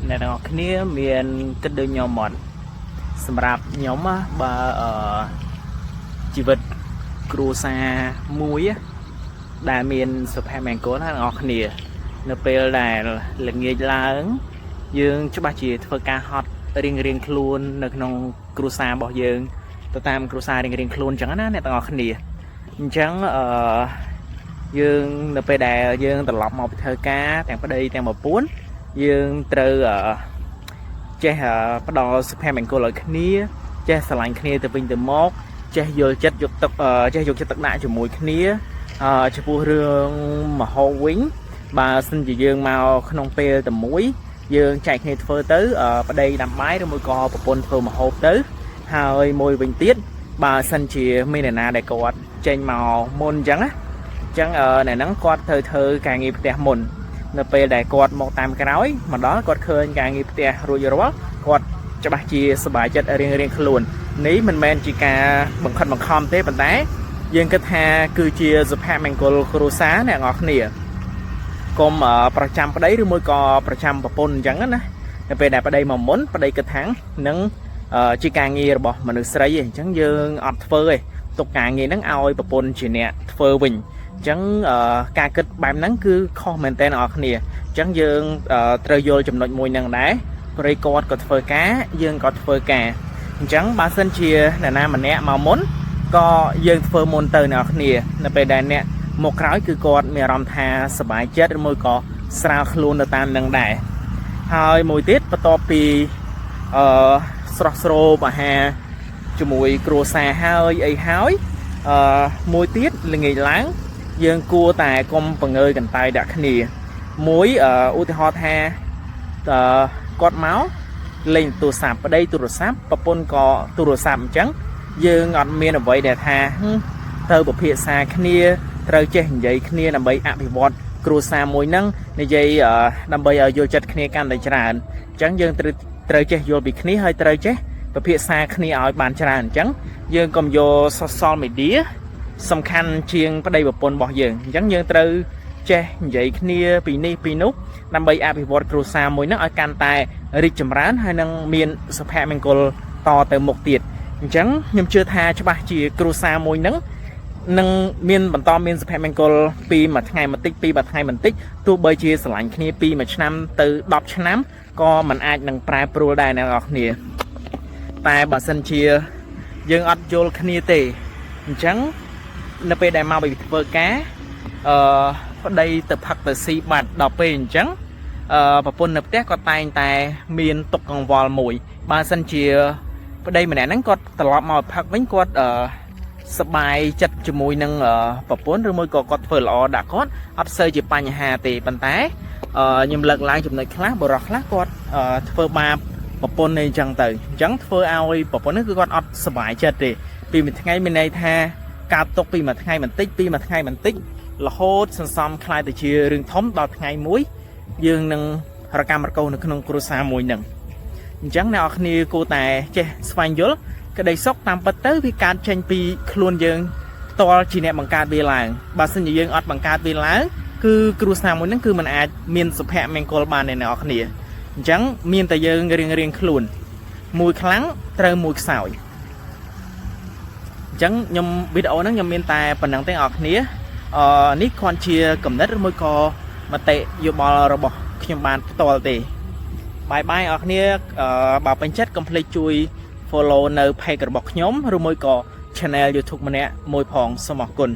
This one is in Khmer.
អ្នកទាំងអស់គ្នាមានគិតដូចខ្ញុំអត់សម្រាប់ខ្ញុំបើជីវិតគ្រួសារមួយដែលមានសុភមង្គលណាទាំងអស់គ្នានៅពេលដែលល្ងាចឡើងយើងច្បាស់ជាធ្វើការហត់រៀងខ្លួននៅក្នុងគ្រួសាររបស់យើងទៅតាមគ្រួសាររៀងខ្លួនអញ្ចឹងណាអ្នកទាំងអស់គ្នាអញ្ចឹងយើងនៅពេលដែលយើងត្រឡប់មកពីធ្វើការទាំងប្តីទាំងប្រពន្ធយើងត្រូវចេះផ្ដល់សុភមង្គលឲ្យគ្នាចេះស្រឡាញ់គ្នាទៅវិញទៅមកចេះយល់ចិត្តយកទឹកចេះយកចិត្តទុកដាក់ជាមួយគ្នាចំពោះរឿងមហោវិញបើសិនជាយើងមកក្នុងពេលតែមួយយើងចែកគ្នាធ្វើទៅប្តីដាំបាយឬមួយក៏ប្រពន្ធធ្វើមហោទៅហើយមួយវិញទៀតបើសិនជាមានអ្នកណាដែលគាត់ចេញមកមុនអញ្ចឹងណាអញ្ចឹងអ្នកហ្នឹងគាត់ត្រូវធ្វើការងារផ្ទះមុននៅពេលដែលគាត់មកតាមក្រោយមកដល់គាត់ឃើញការងារផ្ទះរួចរាល់គាត់ច្បាស់ជាសប្បាយចិត្តរៀងខ្លួននេះមិនមែនជាការបង្ខិតបង្ខំទេប៉ុន្តែយើងគិតថាគឺជាសុភមង្គលគ្រួសារអ្នកនរគ្នាកុំប្រចាំប្តីឬមួយក៏ប្រចាំប្រពន្ធអញ្ចឹងណានៅពេលដែលប្តីមកមុនប្តីគិតថានឹងជាការងាររបស់មនុស្សស្រីអញ្ចឹងយើងអត់ធ្វើទេទុកការងារហ្នឹងឲ្យប្រពន្ធជាអ្នកធ្វើវិញអញ្ចឹងការគិតបែបហ្នឹងគឺខុសមែនតើអ្នកនរគ្នាអញ្ចឹងយើងត្រូវយល់ចំណុចមួយហ្នឹងដែរប្រិយគាត់ក៏ធ្វើការយើងក៏ធ្វើការអញ្ចឹងបើសិនជាអ្នកណាម្នាក់មកមុនក៏យើងធ្វើមុនទៅអ្នកនរគ្នានៅពេលដែលអ្នកមកក្រោយគឺគាត់មានអារម្មណ៍ថាសប្បាយចិត្តឬមួយក៏ស្រាលខ្លួនទៅតាមនឹងដែរហើយមួយទៀតបន្ទាប់ពីស្រស់ស្រូបអាហារជាមួយគ្រួសារហើយអីហើយមួយទៀតល្ងាចឡើងយើងគួរតែកុំបង្ងើយកន្តើយដាក់គ្នាមួយឧទាហរណ៍ថាគាត់មកលេងទូរស័ព្ទប្តីទូរស័ព្ទប្រពន្ធក៏ទូរស័ព្ទអញ្ចឹងយើងអត់មានអ្វីដែលថាទៅពិភាក្សាគ្នាត្រូវចេះនិយាយគ្នាដើម្បីអភិវឌ្ឍគ្រួសារមួយហ្នឹងនិយាយដើម្បីឲ្យយល់ចិត្តគ្នាកាន់តែច្រើនអញ្ចឹងយើងត្រូវចេះយល់ពីគ្នាហើយត្រូវចេះពិភាក្សាគ្នាឲ្យបានច្រើនអញ្ចឹងយើងកុំយក social media សំខាន់ជាងប្តីប្រពន្ធរបស់យើងអញ្ចឹងយើងត្រូវចេះនិយាយគ្នាពីនេះពីនោះដើម្បីអភិវឌ្ឍគ្រួសារមួយហ្នឹងឲ្យកាន់តែរីកចម្រើនហើយនឹងមានសុភមង្គលតទៅមុខទៀតអញ្ចឹងខ្ញុំជឿថាច្បាស់ជាគ្រួសារមួយហ្នឹងនឹងមានបន្តមានសុភមង្គលពីមួយថ្ងៃបន្តិចពីមួយថ្ងៃបន្តិចទោះបីជាស្រឡាញ់គ្នាពីមួយឆ្នាំទៅ10ឆ្នាំក៏มันអាចនឹងប្រែប្រួលដែរអ្នកនរគ្នាតែបើសិនជាយើងអត់យល់គ្នាទេអញ្ចឹងនៅពេលដែលមកពីធ្វើការប្តីទៅផឹកទៅស៊ីបាត់ដល់ពេលអញ្ចឹងប្រពន្ធនៅផ្ទះគាត់តែងតែមានទុកកង្វល់មួយបើសិនជាប្តីម្នាក់ហ្នឹងគាត់ត្រឡប់មកផឹកវិញគាត់សប្បាយចិត្តជាមួយនឹងប្រពន្ធឬមួយក៏គាត់ធ្វើល្អដាក់គាត់អត់សូវជាបញ្ហាទេប៉ុន្តែខ្ញុំលើកឡើងចំណុចខ្លះបរិះខ្លះគាត់ធ្វើបាបប្រពន្ធនេះអញ្ចឹងទៅអញ្ចឹងធ្វើឲ្យប្រពន្ធនេះគឺគាត់អត់សប្បាយចិត្តទេពីមួយថ្ងៃមានន័យថាការຕົកពីមួយថ្ងៃបន្តិចពីមួយថ្ងៃបន្តិចរហូតសន្សំខ្លាយទៅជារឿងធំដល់ថ្ងៃមួយយើងនឹងរកម្មរកូសនៅក្នុងគ្រួសារមួយនឹងអញ្ចឹងអ្នកនរគ្នាគួរតែចេះស្វែងយល់ក្តីសុខតាមពិតទៅវាកើតចេញពីខ្លួនយើងផ្ទាល់ជាអ្នកបង្កើតវាឡើងបើសិនជាយើងអត់បង្កើតវាឡើងគឺគ្រួសារមួយហ្នឹងគឺมันអាចមានសុភមង្គលបានអ្នកនរគ្នាអញ្ចឹងមានតែយើងរៀងខ្លួនមួយខ្លាំងត្រូវមួយខ្សោយអញ្ចឹងខ្ញុំវីដេអូហ្នឹងខ្ញុំមានតែប៉ុណ្្នឹងទេអ្នកនរគ្នានេះគ្រាន់ជាគំនិតឬមួយក៏មតិយោបល់របស់ខ្ញុំបានផ្ទាល់ទេបាយអ្នកនរគ្នាបើពេញចិត្តកុំភ្លេចជួយ follow នៅ page របស់ខ្ញុំឬមួយក៏ channel YouTube ម្នាក់មួយផងសូមអរគុណ